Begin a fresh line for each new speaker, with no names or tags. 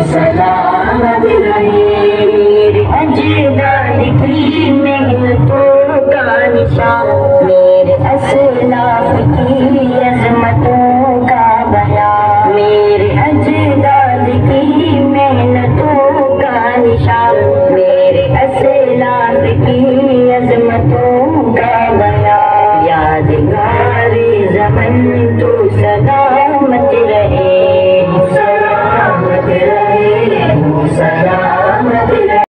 सलामत रहे। मेरे अजदाद की मेहनतों का निशान, मेरे असलाफ की अजमतों का बयान, मेरे अजदाद की मेहनतों का निशान, मेरे असलाफ की अजमतों का बयान। यादगार ज़मन तो सलामत रहे।